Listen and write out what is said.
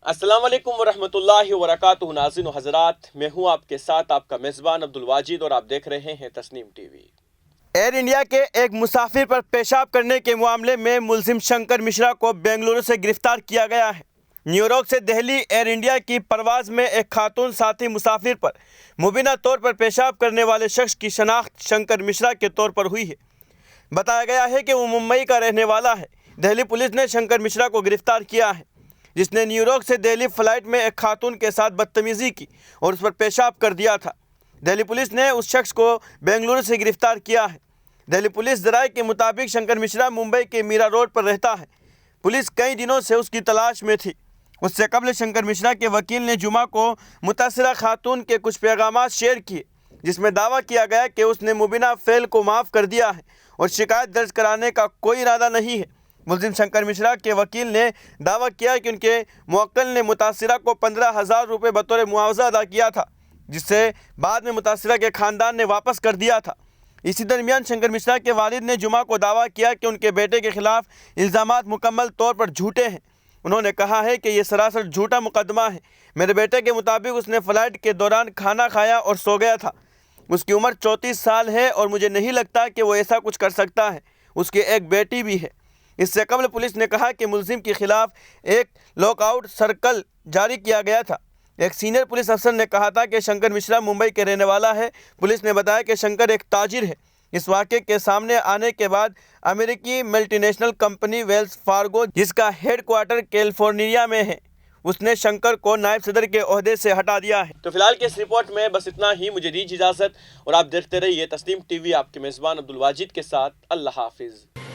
अस्सलाम वालेकुम वरहमतुल्लाहि वबरकातुहू। नाज़रीन व हज़रात, मैं हूं आपके साथ आपका मेज़बान अब्दुल वाजिद और आप देख रहे हैं तस्नीम टीवी। एयर इंडिया के एक मुसाफिर पर पेशाब करने के मामले में मुलजिम शंकर मिश्रा को बेंगलुरु से गिरफ्तार किया गया है। न्यूयॉर्क से दिल्ली एयर इंडिया की परवाज़ में एक खातून साथी मुसाफिर पर मुबीना तौर पर पेशाब करने वाले शख्स की शनाख्त शंकर मिश्रा के तौर पर हुई है। बताया गया है कि वो मुंबई का रहने वाला है। दिल्ली पुलिस ने शंकर मिश्रा को गिरफ्तार किया है, जिसने न्यूयॉर्क से दिल्ली फ्लाइट में एक खातून के साथ बदतमीज़ी की और उस पर पेशाब कर दिया था। दिल्ली पुलिस ने उस शख्स को बेंगलुरु से गिरफ्तार किया है। दिल्ली पुलिस ज़राए के मुताबिक शंकर मिश्रा मुंबई के मीरा रोड पर रहता है। पुलिस कई दिनों से उसकी तलाश में थी। उससे कबल शंकर मिश्रा के वकील ने जुमा को मुतासिरा खातून के कुछ पैगाम शेयर किए, जिसमें दावा किया गया कि उसने मुबीना फ़ेल को माफ़ कर दिया है और शिकायत दर्ज कराने का कोई इरादा नहीं है। मुलजिम शंकर मिश्रा के वकील ने दावा किया कि उनके मुवक्किल ने मुतासिरा को 15,000 रुपये बतौर मुआवजा अदा किया था, जिससे बाद में मुतासिरा के ख़ानदान ने वापस कर दिया था। इसी दरमियान शंकर मिश्रा के वालिद ने जुमा को दावा किया कि उनके बेटे के खिलाफ इल्ज़ामात मुकम्मल तौर पर झूठे हैं। उन्होंने कहा है कि ये सरासर झूठा मुकदमा है। मेरे बेटे के मुताबिक उसने फ़्लाइट के दौरान खाना खाया और सो गया था। उसकी उम्र 34 साल है और मुझे नहीं लगता कि वो ऐसा कुछ कर सकता है। उसकी एक बेटी भी है। इससे कबल पुलिस ने कहा कि मुलजिम के खिलाफ एक लॉकआउट सर्कल जारी किया गया था। एक सीनियर पुलिस अफसर ने कहा था कि शंकर मिश्रा मुंबई के रहने वाला है। पुलिस ने बताया कि शंकर एक ताजिर है। इस वाक़े के सामने आने के बाद अमेरिकी मल्टीनेशनल कंपनी वेल्स फार्गो, जिसका हेडक्वार्टर कैलिफोर्निया में है, उसने शंकर को नायब सदर के ओहदे से हटा दिया है। तो फिलहाल के इस रिपोर्ट में बस इतना ही। मुझे दीजिए इजाज़त और आप देखते रहिए तस्नीम टीवी, आपके मेज़बान अब्दुल वाजिद के साथ। अल्लाह हाफिज़।